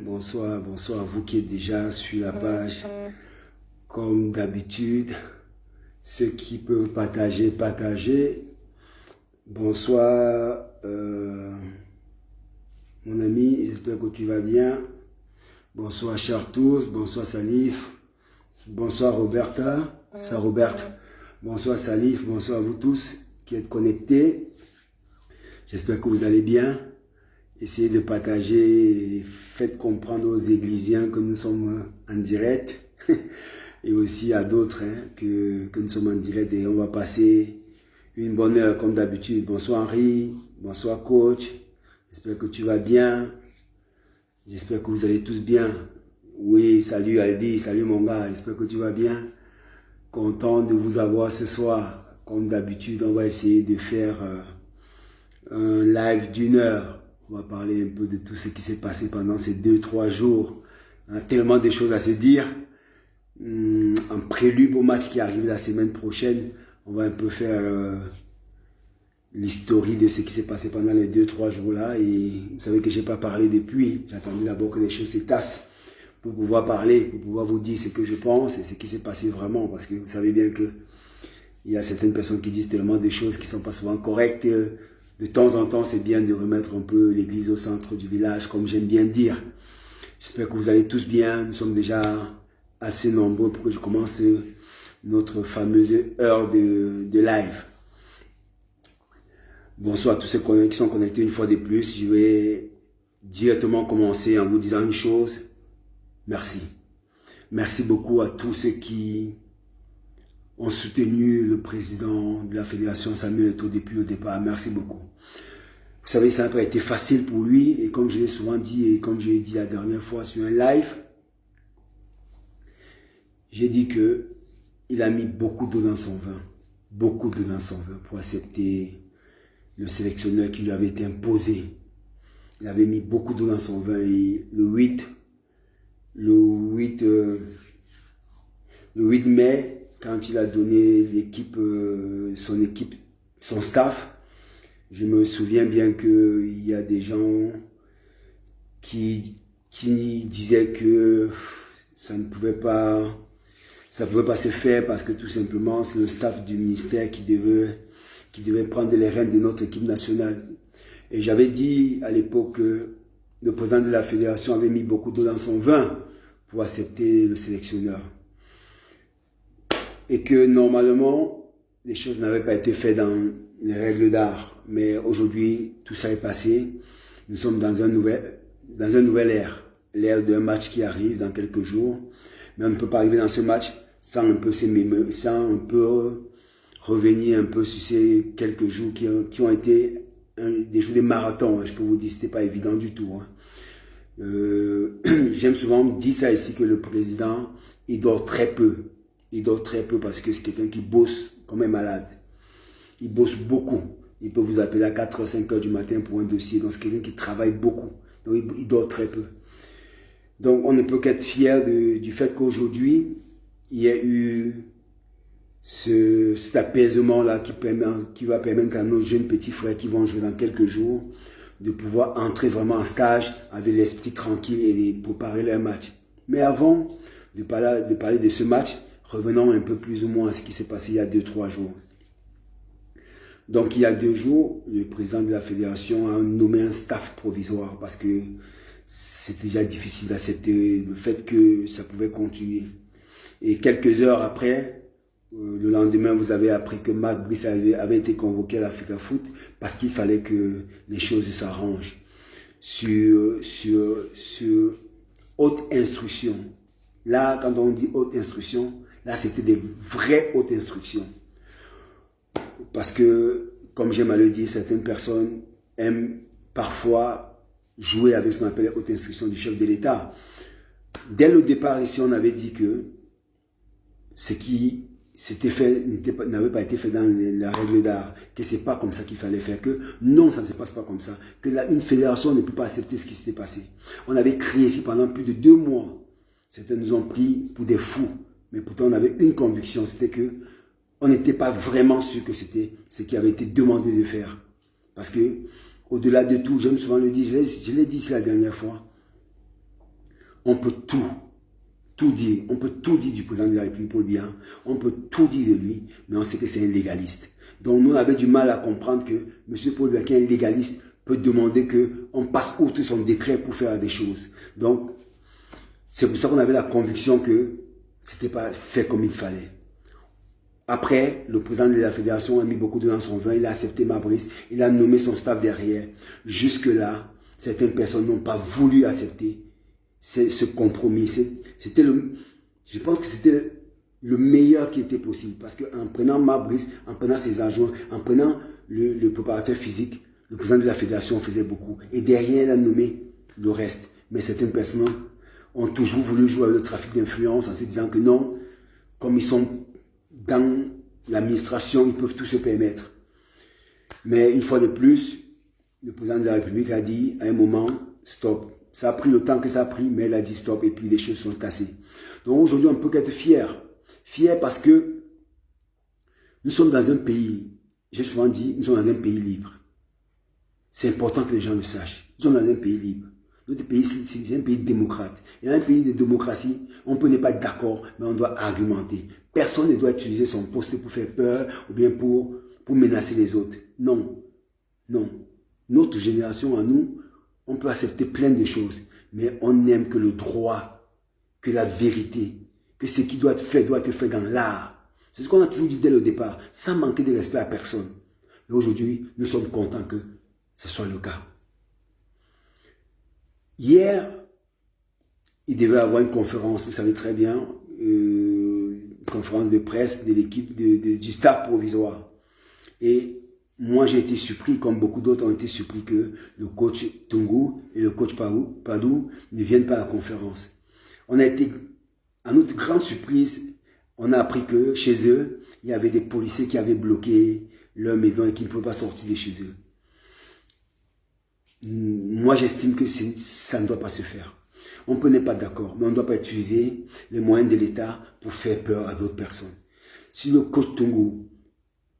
Bonsoir, bonsoir à vous qui êtes déjà sur la page. Comme d'habitude, ceux qui peuvent partager, partagez. Bonsoir, mon ami, j'espère que tu vas bien. Bonsoir Chartous, bonsoir Salif, bonsoir Roberta, Roberte. Bonsoir Salif, bonsoir à vous tous qui êtes connectés. J'espère que vous allez bien. Essayez de partager, faites comprendre aux églisiens que nous sommes en direct et aussi à d'autres que nous sommes en direct et on va passer une bonne heure comme d'habitude. Bonsoir Henri, bonsoir coach, j'espère que tu vas bien, j'espère que vous allez tous bien. Oui, salut Aldi, salut mon gars, j'espère que tu vas bien. Content de vous avoir ce soir. Comme d'habitude, on va essayer de faire un live d'1 heure. On va parler un peu de tout ce qui s'est passé pendant ces 2-3 jours. On a tellement de choses à se dire. En prélude au match qui arrive la semaine prochaine, on va un peu faire l'historie de ce qui s'est passé pendant les 2-3 jours là. Et vous savez que je n'ai pas parlé depuis. J'attendais d'abord que les choses se tassent pour pouvoir parler, pour pouvoir vous dire ce que je pense et ce qui s'est passé vraiment. Parce que vous savez bien que il y a certaines personnes qui disent tellement de choses qui ne sont pas souvent correctes. De temps en temps, c'est bien de remettre un peu l'église au centre du village, comme j'aime bien dire. J'espère que vous allez tous bien. Nous sommes déjà assez nombreux pour que je commence notre fameuse heure de live. Bonsoir à tous ceux qui sont connectés une fois de plus. Je vais directement commencer en vous disant une chose. Merci. Merci beaucoup à tous ceux qui ont soutenu le président de la fédération Samuel Eto'o depuis le départ. Merci beaucoup. Vous savez, ça n'a pas été facile pour lui et comme je l'ai souvent dit et comme je l'ai dit la dernière fois sur un live, j'ai dit que il a mis beaucoup d'eau dans son vin. Beaucoup d'eau dans son vin pour accepter le sélectionneur qui lui avait été imposé. Il avait mis beaucoup d'eau dans son vin et le 8 mai, quand il a donné l'équipe, son staff, je me souviens bien qu'il y a des gens qui disaient que ça pouvait pas se faire parce que tout simplement c'est le staff du ministère qui devait prendre les rênes de notre équipe nationale. Et j'avais dit à l'époque que le président de la fédération avait mis beaucoup d'eau dans son vin pour accepter le sélectionneur. Et que normalement, les choses n'avaient pas été faites dans les règles d'art. Mais aujourd'hui, tout ça est passé. Nous sommes dans un nouvel ère. L'ère d'un match qui arrive dans quelques jours. Mais on ne peut pas arriver dans ce match sans un peu revenir un peu sur ces quelques jours qui ont été des jours de marathon. Je peux vous dire, c'était pas évident du tout. J'aime souvent dire ça ici que le président, il dort très peu. Il dort très peu parce que c'est quelqu'un qui bosse comme un malade. Il bosse beaucoup. Il peut vous appeler à 4h, 5h du matin pour un dossier. Donc c'est quelqu'un qui travaille beaucoup. Donc il dort très peu. Donc on ne peut qu'être fier du fait qu'aujourd'hui, il y a eu cet apaisement-là qui va permettre à nos jeunes petits frères qui vont jouer dans quelques jours de pouvoir entrer vraiment en stage avec l'esprit tranquille et de préparer leur match. Mais avant de parler de ce match, revenons un peu plus ou moins à ce qui s'est passé il y a 2-3 jours. Donc il y a 2 jours, le président de la fédération a nommé un staff provisoire parce que c'était déjà difficile d'accepter le fait que ça pouvait continuer. Et quelques heures après, le lendemain, vous avez appris que Marc Brice avait été convoqué à l'Africa Foot parce qu'il fallait que les choses s'arrangent sur haute instruction. Là, quand on dit haute instruction, là, c'était des vraies hautes instructions. Parce que, comme j'aime à le dire, certaines personnes aiment parfois jouer avec ce qu'on appelle les hautes instructions du chef de l'État. Dès le départ, ici, on avait dit que ce qui s'était fait n'avait pas été fait dans la règle d'art, que c'est pas comme ça qu'il fallait faire, que non, ça ne se passe pas comme ça, que une fédération ne peut pas accepter ce qui s'était passé. On avait crié ici pendant plus de 2 mois. Certains nous ont pris pour des fous, mais pourtant on avait une conviction, c'était que on n'était pas vraiment sûr que c'était ce qui avait été demandé de faire. Parce que, au-delà de tout, j'aime souvent le dire, je l'ai dit ici la dernière fois, on peut tout dire. On peut tout dire du président de la République, Paul Biya. On peut tout dire de lui, mais on sait que c'est un légaliste. Donc, nous, on avait du mal à comprendre que M. Paul Biya, qui est un légaliste, peut demander qu'on passe outre son décret pour faire des choses. Donc, c'est pour ça qu'on avait la conviction que c'était pas fait comme il fallait. Après, le président de la fédération a mis beaucoup de dans son vin, il a accepté Mabrice, il a nommé son staff derrière. Jusque-là, certaines personnes n'ont pas voulu accepter ce compromis. Je pense que c'était le meilleur qui était possible. Parce qu'en prenant Mabrice, en prenant ses adjoints, en prenant le préparateur physique, le président de la fédération faisait beaucoup. Et derrière, il a nommé le reste. Mais certaines personnes ont toujours voulu jouer avec le trafic d'influence en se disant que non, comme ils sont dans l'administration, ils peuvent tout se permettre. Mais une fois de plus, le président de la République a dit à un moment, stop. Ça a pris le temps que ça a pris, mais il a dit stop et puis les choses sont cassées. Donc aujourd'hui, on peut être fier. Fier parce que nous sommes dans un pays, j'ai souvent dit, nous sommes dans un pays libre. C'est important que les gens le sachent. Nous sommes dans un pays libre. Notre pays, c'est un pays démocrate. Et dans un pays de démocratie, on peut ne pas être d'accord, mais on doit argumenter. Personne ne doit utiliser son poste pour faire peur ou bien pour menacer les autres. Non. Non. Notre génération, à nous, on peut accepter plein de choses, mais on n'aime que le droit, que la vérité, que ce qui doit être fait dans l'art. C'est ce qu'on a toujours dit dès le départ, sans manquer de respect à personne. Et aujourd'hui, nous sommes contents que ce soit le cas. Hier, il devait avoir une conférence, vous savez très bien, une conférence de presse de l'équipe du staff provisoire. Et moi, j'ai été surpris, comme beaucoup d'autres ont été surpris, que le coach Tungu et le coach Padou ne viennent pas à la conférence. On a été, à notre grande surprise, on a appris que chez eux, il y avait des policiers qui avaient bloqué leur maison et qui ne pouvaient pas sortir de chez eux. Moi, j'estime que ça ne doit pas se faire. On peut n'être pas d'accord, mais on ne doit pas utiliser les moyens de l'État pour faire peur à d'autres personnes. Si le coach Tungu,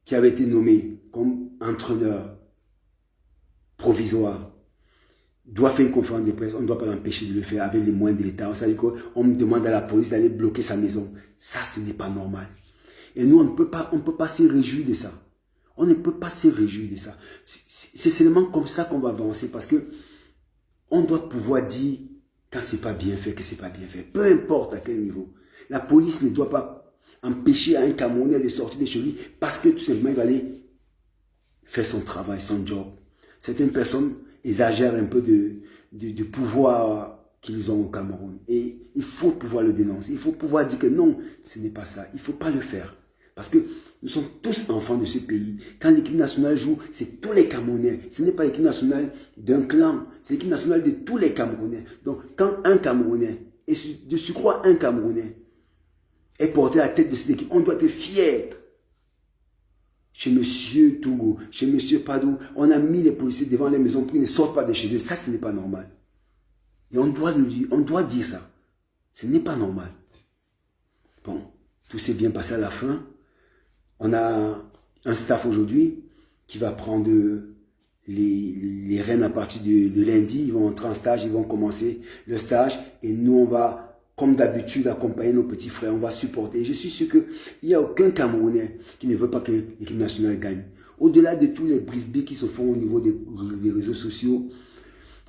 qui avait été nommé comme entraîneur provisoire, doit faire une conférence de presse, on ne doit pas l'empêcher de le faire avec les moyens de l'État. C'est-à-dire qu'on me demande à la police d'aller bloquer sa maison. Ça, ce n'est pas normal. Et nous, on ne peut pas se réjouir de ça. On ne peut pas se réjouir de ça. C'est seulement comme ça qu'on va avancer parce que on doit pouvoir dire quand c'est pas bien fait, que c'est pas bien fait. Peu importe à quel niveau. La police ne doit pas empêcher un Camerounais de sortir de chez lui parce que tout simplement il va aller faire son travail, son job. Certaines personnes exagèrent un peu de pouvoir qu'ils ont au Cameroun. Et il faut pouvoir le dénoncer. Il faut pouvoir dire que non, ce n'est pas ça. Il ne faut pas le faire. Parce que nous sommes tous enfants de ce pays. Quand l'équipe nationale joue, c'est tous les Camerounais. Ce n'est pas l'équipe nationale d'un clan. C'est l'équipe nationale de tous les Camerounais. Donc, quand un Camerounais, et de surcroît un Camerounais, est porté à la tête de cette équipe, on doit être fier. Chez M. Togo, chez M. Padou, on a mis les policiers devant les maisons pour qu'ils ne sortent pas de chez eux. Ça, ce n'est pas normal. Et on doit dire ça. Ce n'est pas normal. Bon, tout s'est bien passé à la fin. On a un staff aujourd'hui qui va prendre les rênes à partir de lundi. Ils vont entrer en stage, ils vont commencer le stage. Et nous, on va, comme d'habitude, accompagner nos petits frères. On va supporter. Et je suis sûr qu'il n'y a aucun Camerounais qui ne veut pas que l'équipe nationale gagne. Au-delà de tous les brisbées qui se font au niveau des réseaux sociaux,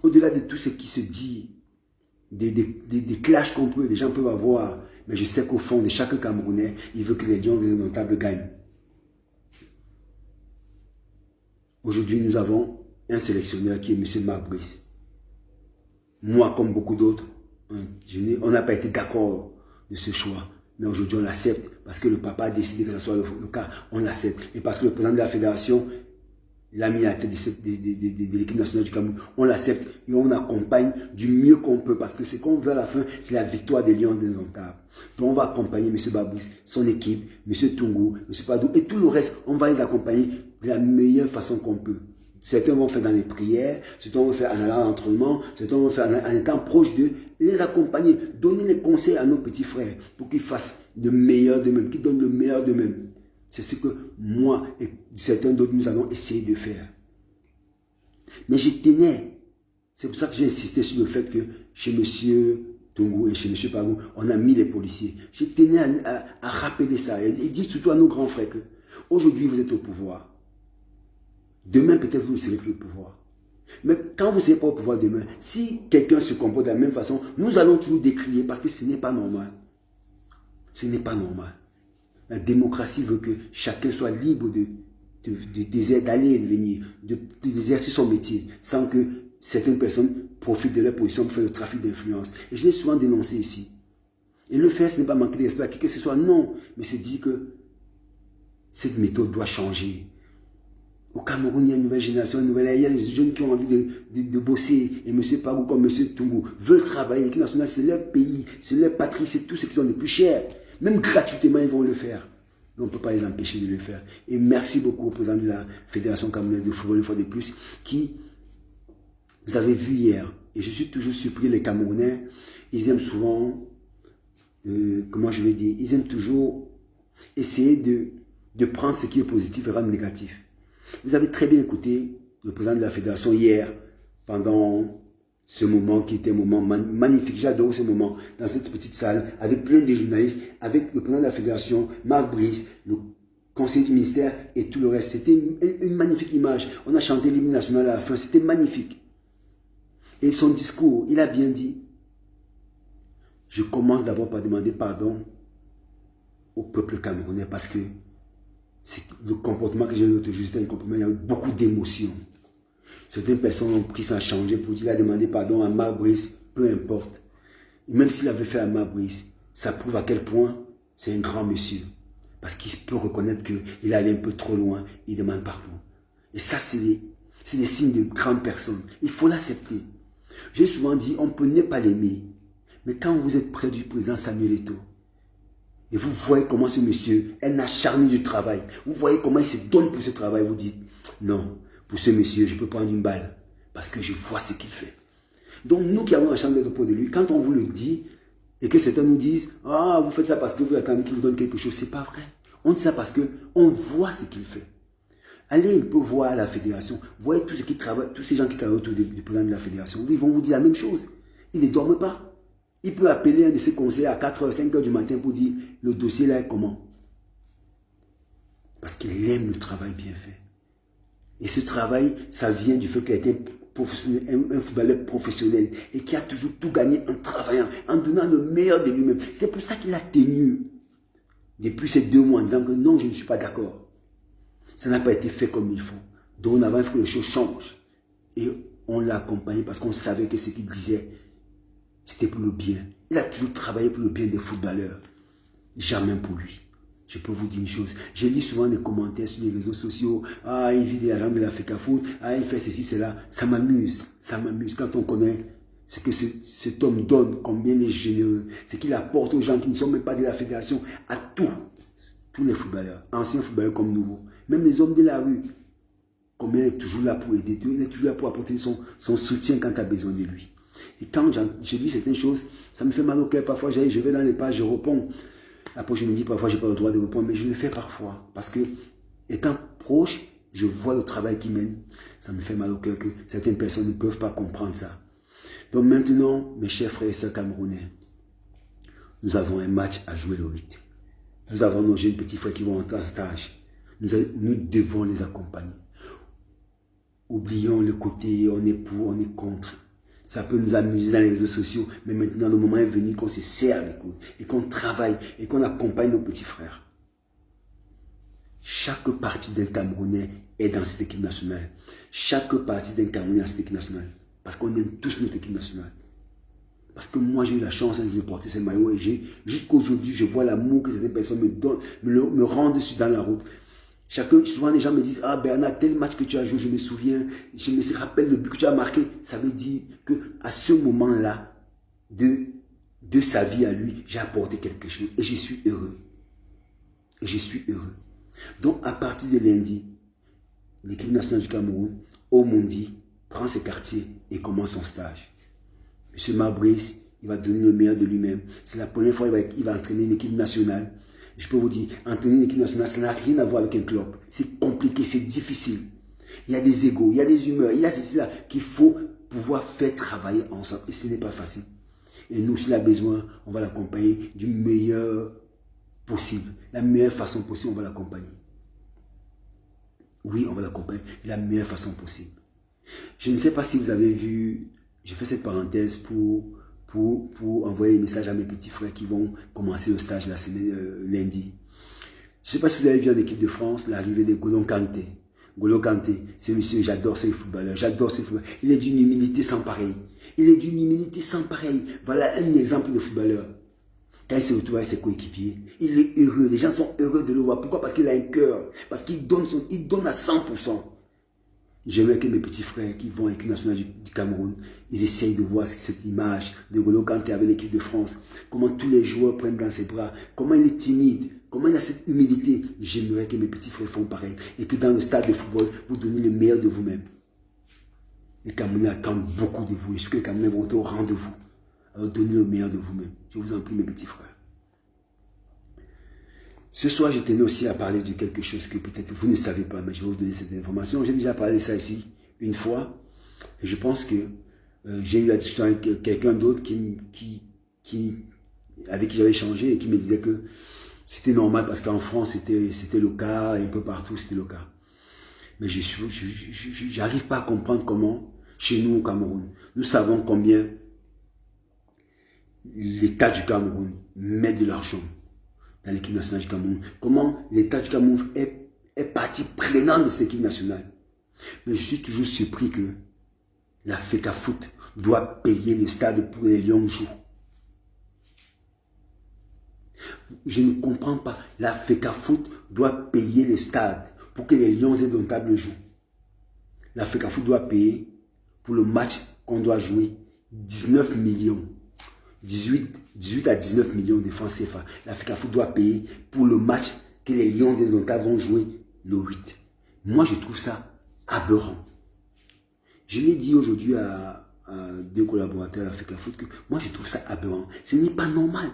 au-delà de tout ce qui se dit, des clashs les gens peuvent avoir, mais je sais qu'au fond de chaque Camerounais, il veut que les Lions indomptables gagnent. Aujourd'hui, nous avons un sélectionneur qui est M. Marc Brice. Moi, comme beaucoup d'autres, on n'a pas été d'accord de ce choix. Mais aujourd'hui, on l'accepte parce que le papa a décidé que ce soit le cas. On l'accepte. Et parce que le président de la fédération l'a mis à la tête de l'équipe nationale du Cameroun. On l'accepte et on accompagne du mieux qu'on peut. Parce que ce qu'on veut à la fin, c'est la victoire des Lions indomptables. Donc, on va accompagner M. Babris, son équipe, M. Tungu, M. Padou et tout le reste. On va les accompagner de la meilleure façon qu'on peut. Certains vont faire dans les prières, certains vont faire en allant à l'entraînement, certains vont faire en étant proche d'eux, les accompagner, donner les conseils à nos petits frères pour qu'ils fassent le meilleur d'eux-mêmes, qu'ils donnent le meilleur d'eux-mêmes. C'est ce que moi et certains d'autres nous allons essayer de faire. Mais je tenais, c'est pour ça que j'ai insisté sur le fait que chez M. Tungu et chez M. Pagou, on a mis les policiers. Je tenais à rappeler ça et dire surtout à nos grands frères que aujourd'hui vous êtes au pouvoir. Demain peut-être vous ne serez plus au pouvoir. Mais quand vous ne serez pas au pouvoir demain, si quelqu'un se comporte de la même façon, nous allons toujours décrier parce que ce n'est pas normal. Ce n'est pas normal. La démocratie veut que chacun soit libre d'aller et de venir, d'exercer son métier, sans que certaines personnes profitent de leur position pour faire le trafic d'influence. Et je l'ai souvent dénoncé ici. Et le faire, ce n'est pas manquer de respect à qui que ce soit, non. Mais c'est dire que cette méthode doit changer. Au Cameroun, il y a une nouvelle génération, il y a des jeunes qui ont envie de bosser. Et M. Pagou comme M. Tungu veulent travailler. L'équipe nationale, c'est leur pays, c'est leur patrie, c'est tout ce qu'ils ont de plus cher. Même gratuitement, ils vont le faire. Et on ne peut pas les empêcher de le faire. Et merci beaucoup au président de la Fédération camerounaise de football, une fois de plus, qui, vous avez vu hier, et je suis toujours surpris, les Camerounais, ils aiment souvent, comment je vais dire, ils aiment toujours essayer de prendre ce qui est positif et rendre négatif. Vous avez très bien écouté le président de la Fédération hier, pendant ce moment qui était un moment magnifique. J'adore ce moment dans cette petite salle avec plein de journalistes, avec le président de la Fédération, Marc Brice, le conseiller du ministère et tout le reste. C'était une magnifique image. On a chanté l'hymne national à la fin, c'était magnifique. Et son discours, il a bien dit, je commence d'abord par demander pardon au peuple camerounais parce que le comportement que j'ai eu l'autre jour, c'était un comportement, il y a eu beaucoup d'émotions. Certaines personnes ont pris ça à changer pour dire, il a demandé pardon à Marc Brice, peu importe. Et même s'il avait fait à Marc Brice, ça prouve à quel point c'est un grand monsieur. Parce qu'il peut reconnaître qu'il est allé un peu trop loin, il demande pardon. Et ça, c'est des signes de grandes personnes. Il faut l'accepter. J'ai souvent dit, on peut ne pas l'aimer. Mais quand vous êtes près du président Samuel Eto'o, et vous voyez comment ce monsieur est un acharné du travail, vous voyez comment il se donne pour ce travail, vous dites, non, pour ce monsieur, je peux prendre une balle, parce que je vois ce qu'il fait. Donc nous qui avons la chance d'être auprès de lui, quand on vous le dit, et que certains nous disent, ah, vous faites ça parce que vous attendez qu'il vous donne quelque chose, c'est pas vrai. On dit ça parce qu'on voit ce qu'il fait. Allez un peu voir à la fédération, voyez tous ces gens qui travaillent autour du président de la fédération, ils vont vous dire la même chose. Ils ne dorment pas. Il peut appeler un de ses conseillers à 4h, 5h du matin pour dire, le dossier là est comment? Parce qu'il aime le travail bien fait. Et ce travail, ça vient du fait qu'il a été un footballeur professionnel et qui a toujours tout gagné en travaillant, en donnant le meilleur de lui-même. C'est pour ça qu'il a tenu depuis ces 2 mois en disant que non, je ne suis pas d'accord. Ça n'a pas été fait comme il faut. Dorénavant, il faut que les choses changent. Et on l'a accompagné parce qu'on savait que ce qu'il disait, c'était pour le bien. Il a toujours travaillé pour le bien des footballeurs. Jamais pour lui. Je peux vous dire une chose. Je lis souvent des commentaires sur les réseaux sociaux. Ah, il vit de l'argent de la FECAFOOT. Ah, il fait ceci, cela. Ça m'amuse. Ça m'amuse quand on connaît ce que cet homme donne, combien il est généreux. Ce qu'il apporte aux gens qui ne sont même pas de la fédération. À tous les footballeurs. Anciens footballeurs comme nouveaux. Même les hommes de la rue. Combien il est toujours là pour aider. Il est toujours là pour apporter son soutien quand tu as besoin de lui. Et quand j'ai lu certaines choses, ça me fait mal au cœur. Parfois, je vais dans les pages, je réponds. Après, je me dis parfois, je n'ai pas le droit de répondre, mais je le fais parfois. Parce que, étant proche, je vois le travail qu'il mène. Ça me fait mal au cœur que certaines personnes ne peuvent pas comprendre ça. Donc maintenant, mes chers frères et sœurs camerounais, nous avons un match à jouer le 8. Nous avons nos jeunes petits frères qui vont entrer en stage. Nous devons les accompagner. Oublions le côté on est pour, on est contre. Ça peut nous amuser dans les réseaux sociaux, mais maintenant le moment est venu qu'on se serre les coudes et qu'on travaille et qu'on accompagne nos petits frères. Chaque partie d'un Camerounais est dans cette équipe nationale. Chaque partie d'un Camerounais est dans cette équipe nationale. Parce qu'on aime tous notre équipe nationale. Parce que moi j'ai eu la chance de porter ce maillot et jusqu'à aujourd'hui je vois l'amour que certaines personnes me donnent, me rendent dans la route. Souvent les gens me disent, ah Bernard, tel match que tu as joué, je me souviens, je me rappelle le but que tu as marqué. Ça veut dire qu'à ce moment-là de sa vie à lui, j'ai apporté quelque chose et je suis heureux. Et je suis heureux. Donc à partir de lundi, l'équipe nationale du Cameroun, au Mundi, prend ses quartiers et commence son stage. Monsieur Marc Brice, il va donner le meilleur de lui-même. C'est la première fois qu'il va entraîner une équipe nationale. Je peux vous dire, entraîner une équipe nationale, ça n'a rien à voir avec un club. C'est compliqué, c'est difficile. Il y a des égos, il y a des humeurs, il y a ceci là qu'il faut pouvoir faire travailler ensemble. Et ce n'est pas facile. Et nous, s'il a besoin, on va l'accompagner du meilleur possible. La meilleure façon possible, on va l'accompagner. Oui, on va l'accompagner de la meilleure façon possible. Je ne sais pas si vous avez vu, j'ai fait cette parenthèse pour envoyer des messages à mes petits frères qui vont commencer le stage la semaine lundi. Je ne sais pas si vous avez vu en équipe de France l'arrivée de N'Golo Kanté. N'Golo Kanté, c'est monsieur, j'adore ce footballeur, j'adore ce footballeur. Il est d'une humilité sans pareil. Il est d'une humilité sans pareil. Voilà un exemple de footballeur. Quand il se retrouve avec ses coéquipiers, il est heureux. Les gens sont heureux de le voir. Pourquoi? Parce qu'il a un cœur. Parce qu'il donne, il donne à 100%. J'aimerais que mes petits frères qui vont à l'équipe nationale du Cameroun, ils essayent de voir cette image de N'Golo Kanté avec l'équipe de France. Comment tous les joueurs prennent dans ses bras. Comment il est timide. Comment il a cette humilité. J'aimerais que mes petits frères font pareil. Et que dans le stade de football, vous donnez le meilleur de vous-même. Les Camerounais attendent beaucoup de vous. Et je suis que les Camerounais vont être au rendez-vous. Alors donnez le meilleur de vous-même. Je vous en prie, mes petits frères. Ce soir, je tenais aussi à parler de quelque chose que peut-être vous ne savez pas, mais je vais vous donner cette information. J'ai déjà parlé de ça ici une fois. Et je pense que j'ai eu la discussion avec quelqu'un d'autre avec qui j'avais échangé et qui me disait que c'était normal parce qu'en France, c'était le cas, et un peu partout, c'était le cas. Mais je n'arrive pas à comprendre comment, chez nous au Cameroun, nous savons combien l'État du Cameroun met de l'argent dans l'équipe nationale du Cameroun. Comment l'État du Cameroun est partie prenante de cette équipe nationale. Mais je suis toujours surpris que la FECAFOOT doit payer le stade pour que les Lions jouent. Je ne comprends pas. La FECAFOOT doit payer le stade pour que les Lions indomptables jouent. La FECAFOOT doit payer pour le match qu'on doit jouer 19 millions. 18 à 19 millions de francs CFA. La FECAFOOT doit payer pour le match que les Lions des Indomptables vont jouer le 8. Moi, je trouve ça aberrant. Je l'ai dit aujourd'hui à deux collaborateurs à la FECAFOOT que moi, je trouve ça aberrant. Ce n'est pas normal.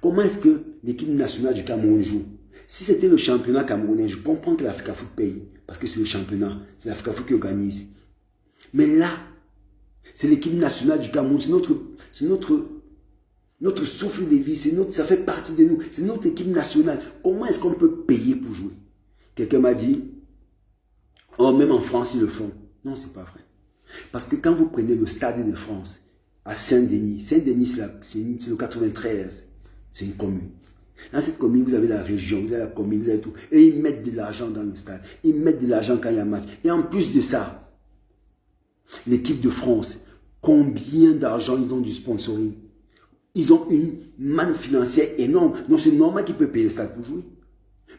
Comment est-ce que l'équipe nationale du Cameroun joue? Si c'était le championnat camerounais, je comprends que la FECAFOOT paye. Parce que c'est le championnat. C'est la FECAFOOT qui organise. Mais là, c'est l'équipe nationale du Cameroun. C'est notre souffle de vie, ça fait partie de nous. C'est notre équipe nationale. Comment est-ce qu'on peut payer pour jouer? Quelqu'un m'a dit, oh, même en France, ils le font. Non, c'est pas vrai. Parce que quand vous prenez le stade de France, à Saint-Denis, Saint-Denis, c'est le 93, c'est une commune. Dans cette commune, vous avez la région, vous avez la commune, vous avez tout. Et ils mettent de l'argent dans le stade. Ils mettent de l'argent quand il y a un match. Et en plus de ça, l'équipe de France, combien d'argent ils ont du sponsoring? Ils ont une manne financière énorme. Donc c'est normal qu'ils peuvent payer le stade pour jouer.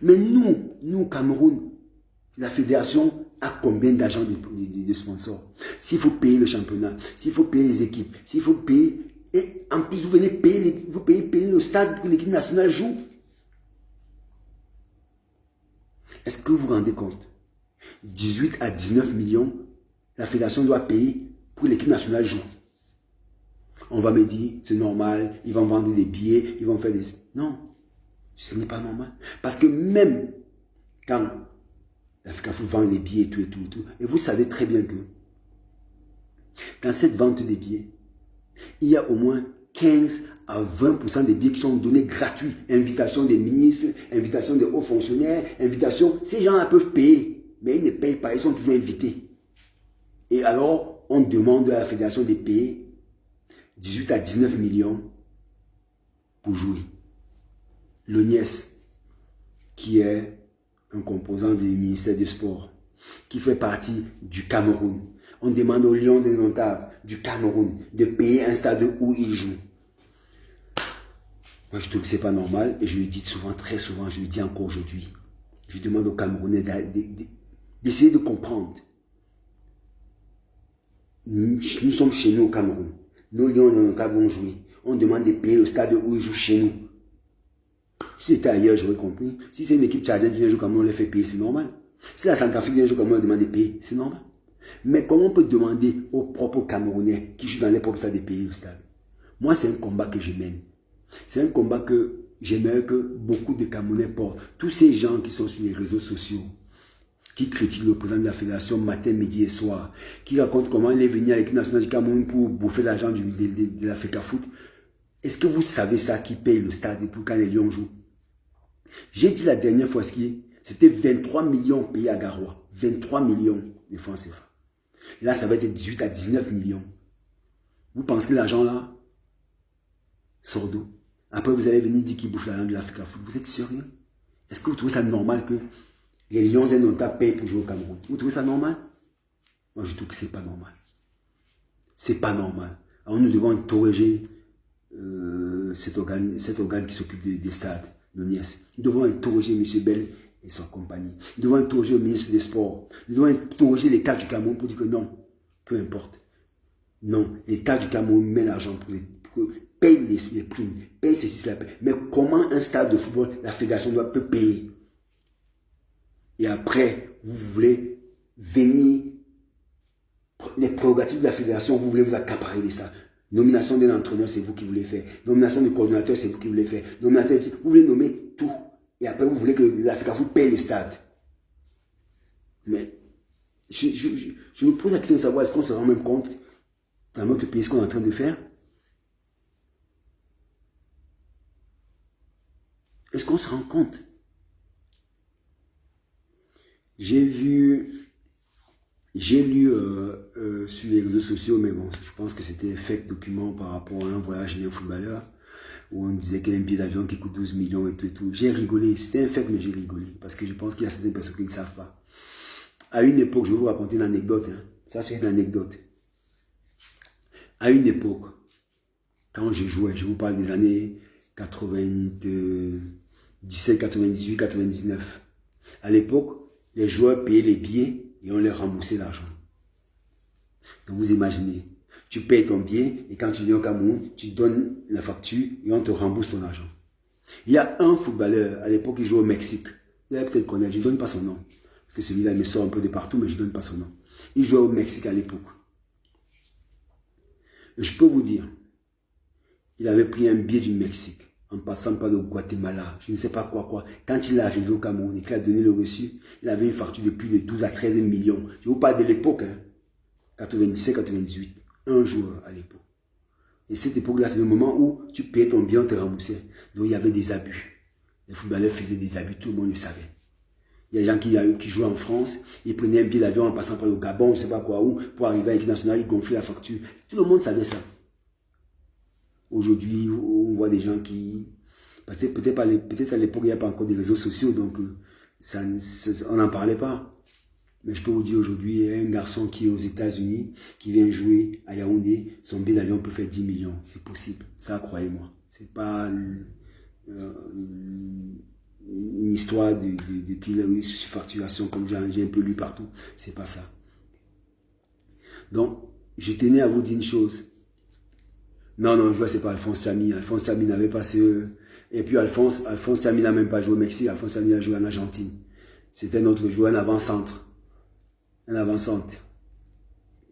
Mais nous au Cameroun, la fédération a combien d'argent de sponsors? S'il faut payer le championnat, s'il faut payer les équipes, s'il faut payer... Et en plus, vous venez payer, payer le stade pour que l'équipe nationale joue. Est-ce que vous vous rendez compte? 18 à 19 millions, la fédération doit payer pour que l'équipe nationale joue. On va me dire, c'est normal, ils vont vendre des billets, ils vont faire des... Non, ce n'est pas normal. Parce que même quand la FECAFOOT vend des billets et tout, et vous savez très bien que dans cette vente des billets, il y a au moins 15 à 20% des billets qui sont donnés gratuits. Invitation des ministres, invitation des hauts fonctionnaires, invitation... Ces gens-là peuvent payer, mais ils ne payent pas, ils sont toujours invités. Et alors, on demande à la fédération de payer 18 à 19 millions pour jouer. L'ONIES, qui est un composant du ministère des Sports, qui fait partie du Cameroun. On demande aux Lions indomptables du Cameroun de payer un stade où ils jouent. Moi, je trouve que ce n'est pas normal et je le dis souvent, très souvent, je le dis encore aujourd'hui. Je demande aux Camerounais d'essayer de comprendre. Nous sommes chez nous au Cameroun. Nos Lions indomptables vont jouer. On demande de payer le stade où ils jouent chez nous. Si c'était ailleurs, j'aurais compris. Si c'est une équipe tchadienne qui vient jouer au Cameroun, on les fait payer, c'est normal. Si la Centrafrique vient jouer au Cameroun, on demande de payer, c'est normal. Mais comment on peut demander aux propres Camerounais qui jouent dans les propres stades de payer le stade? Moi, c'est un combat que je mène. C'est un combat que j'aimerais que beaucoup de Camerounais portent. Tous ces gens qui sont sur les réseaux sociaux, qui critiquent le président de la fédération matin, midi et soir, qui racontent comment il est venu à l'équipe nationale du Cameroun pour bouffer l'argent de la FECAFOOT. Est-ce que vous savez ça, qui paye le stade pour quand les Lions jouent? J'ai dit la dernière fois, c'était 23 millions payés à Garoua. 23 millions de francs CFA. Là, ça va être 18 à 19 millions. Vous pensez que l'argent là sort d'où? Après, vous allez venir dire qu'il bouffe l'argent de la FECAFOOT. Vous êtes sérieux? Est-ce que vous trouvez ça normal que les Lions aient un payé pour jouer au Cameroun? Vous trouvez ça normal? Moi, je trouve que c'est pas normal. C'est pas normal. Alors, nous devons interroger cet organe qui s'occupe des stades, l'ONIES. Nous devons interroger M. Bell et sa compagnie. Nous devons interroger le ministre des Sports. Nous devons interroger l'État du Cameroun pour dire que non, peu importe. Non, l'État du Cameroun met l'argent paye les primes, paye ceci, cela. Mais comment un stade de football, la fédération peut payer? Et après, vous voulez venir, les prérogatives de la fédération, vous voulez vous accaparer de ça. Nomination d'un entraîneur, c'est vous qui voulez faire. Nomination de coordonnateur, c'est vous qui voulez faire. Nominateur, vous voulez nommer tout. Et après, vous voulez que la FECAFOOT paye les stades. Mais, je me pose la question de savoir, est-ce qu'on se rend même compte dans notre pays ce qu'on est en train de faire? Est-ce qu'on se rend compte? J'ai lu sur les réseaux sociaux, mais bon, je pense que c'était un fake document par rapport à un voyage d'un footballeur, où on disait qu'il y a un billet d'avion qui coûte 12 millions et tout et tout. J'ai rigolé, c'était un fake, mais j'ai rigolé, parce que je pense qu'il y a certaines personnes qui ne savent pas. À une époque, je vais vous raconter une anecdote, hein. Ça c'est une anecdote. À une époque, quand je jouais, je vous parle des années 97, 98, 99. À l'époque, les joueurs payaient les billets et on leur remboursait l'argent. Donc vous imaginez, tu payes ton billet et quand tu viens au Cameroun, tu donnes la facture et on te rembourse ton argent. Il y a un footballeur, à l'époque, qui joue au Mexique. Vous allez peut-être connaître, je ne donne pas son nom. Parce que celui-là, il me sort un peu de partout, mais je ne donne pas son nom. Il jouait au Mexique à l'époque. Et je peux vous dire, il avait pris un billet du Mexique en passant par le Guatemala, je ne sais pas quoi. Quand il est arrivé au Cameroun et qu'il a donné le reçu, il avait une facture de plus de 12 à 13 millions. Je vous parle de l'époque, hein, 97-98, un joueur à l'époque. Et cette époque-là, c'est le moment où tu payais ton billet, on te remboursait. Donc il y avait des abus. Les footballeurs faisaient des abus, tout le monde le savait. Il y a des gens qui jouaient en France, ils prenaient un billet d'avion en passant par le Gabon, je ne sais pas quoi, où, pour arriver à l'équipe nationale, ils gonflaient la facture. Tout le monde savait ça. Aujourd'hui, on voit des gens qui... Peut-être à l'époque, il n'y a pas encore des réseaux sociaux, donc on n'en parlait pas. Mais je peux vous dire aujourd'hui, un garçon qui est aux États-Unis, qui vient jouer à Yaoundé, son billet d'avion peut faire 10 millions. C'est possible. Ça, croyez-moi. C'est pas une histoire de qu'il a eu facturation comme j'ai un peu lu partout. C'est pas ça. Donc, je tenais à vous dire une chose. Non, je vois, c'est pas Alphonse Tchami. Alphonse Tchami n'avait pas ce... Et puis Alphonse Tchami n'a même pas joué au Mexique. Alphonse Tchami a joué en Argentine. C'était notre joueur, un avant-centre. Un avant-centre.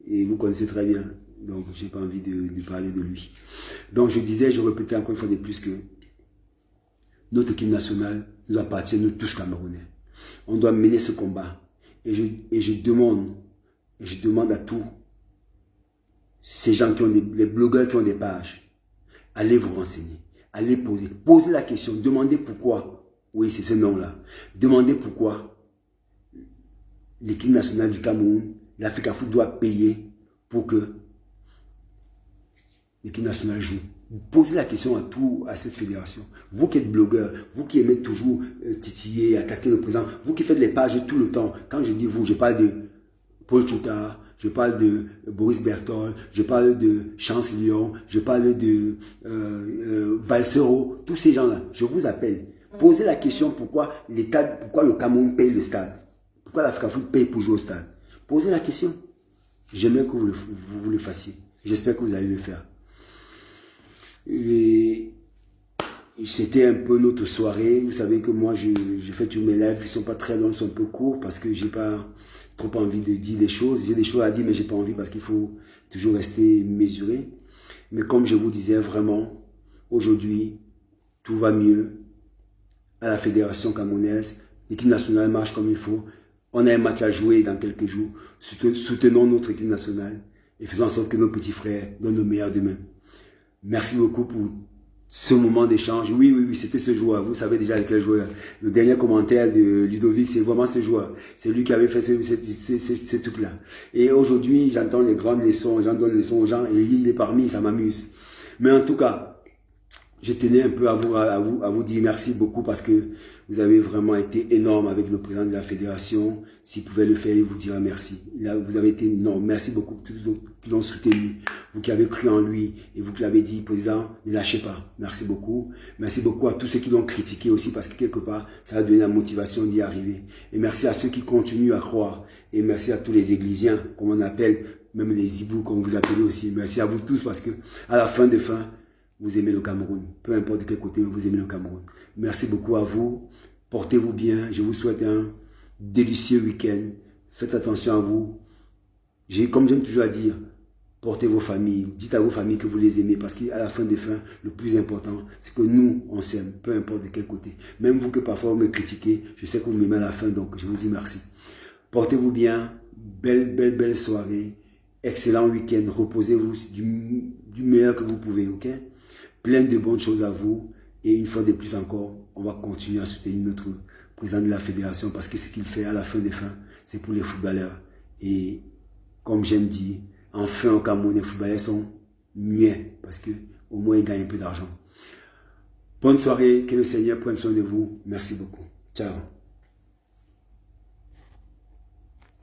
Et vous connaissez très bien. Donc, j'ai pas envie de parler de lui. Donc, je disais, je répétais encore une fois de plus que notre équipe nationale nous appartient, nous tous Camerounais. On doit mener ce combat. Et je demande à tous ces gens qui ont les blogueurs qui ont des pages, allez vous renseigner, allez poser la question, demandez pourquoi, oui c'est ce nom-là, demandez pourquoi l'équipe nationale du Cameroun, la FECAFOOT doit payer pour que l'équipe nationale joue. Posez la question à cette fédération. Vous qui êtes blogueur, vous qui aimez toujours titiller, attaquer le président, vous qui faites les pages tout le temps, quand je dis vous, je parle de Paul Chouta, je parle de Boris Berthold, je parle de Chance Lyon, je parle de Valsero, tous ces gens-là, je vous appelle. Posez la question pourquoi le Cameroun paye le stade. Pourquoi la FECAFOOT paye pour jouer au stade. Posez la question. J'aimerais que vous le fassiez. J'espère que vous allez le faire. Et c'était un peu notre soirée. Vous savez que moi, je fais tous mes lives. Ils ne sont pas très longs, ils sont un peu courts parce que je n'ai pas trop envie de dire des choses. J'ai des choses à dire, mais je n'ai pas envie parce qu'il faut toujours rester mesuré. Mais comme je vous disais, vraiment, aujourd'hui, tout va mieux. à la fédération camerounaise. L'équipe nationale marche comme il faut. On a un match à jouer dans quelques jours. Soutenons notre équipe nationale et faisons en sorte que nos petits frères donnent le meilleur demain. Merci beaucoup pour ce moment d'échange. Oui, c'était ce joueur. Vous savez déjà lequel joueur. Le dernier commentaire de Ludovic, c'est vraiment ce joueur. C'est lui qui avait fait ces trucs-là. Et aujourd'hui, j'entends les grandes leçons, j'en donne les leçons aux gens, et lui, il est parmi, ça m'amuse. Mais en tout cas, je tenais un peu à vous dire merci beaucoup parce que vous avez vraiment été énorme avec le président de la fédération. S'il pouvait le faire, il vous dira merci. Vous avez été énorme. Merci beaucoup pour tous ceux qui l'ont soutenu. Vous qui avez cru en lui et vous qui l'avez dit, président, ne lâchez pas. Merci beaucoup. Merci beaucoup à tous ceux qui l'ont critiqué aussi parce que quelque part, ça a donné la motivation d'y arriver. Et merci à ceux qui continuent à croire. Et merci à tous les églisiens, comme on appelle, même les hiboux, comme vous appelez aussi. Merci à vous tous parce que à la fin de fin, vous aimez le Cameroun. Peu importe de quel côté, mais vous aimez le Cameroun. Merci beaucoup à vous. Portez-vous bien. Je vous souhaite un délicieux week-end. Faites attention à vous. Comme j'aime toujours à dire, portez vos familles. Dites à vos familles que vous les aimez parce qu'à la fin des fins, le plus important, c'est que nous, on s'aime. Peu importe de quel côté. Même vous que parfois vous me critiquez, je sais que vous m'aimez à la fin, donc je vous dis merci. Portez-vous bien. Belle soirée. Excellent week-end. Reposez-vous du meilleur que vous pouvez, ok? Plein de bonnes choses à vous. Et une fois de plus encore, on va continuer à soutenir notre président de la fédération parce que ce qu'il fait à la fin des fins, c'est pour les footballeurs. Et comme j'aime dire, enfin au Cameroun, les footballeurs sont muets parce que au moins ils gagnent un peu d'argent. Bonne soirée, que le Seigneur prenne soin de vous. Merci beaucoup. Ciao.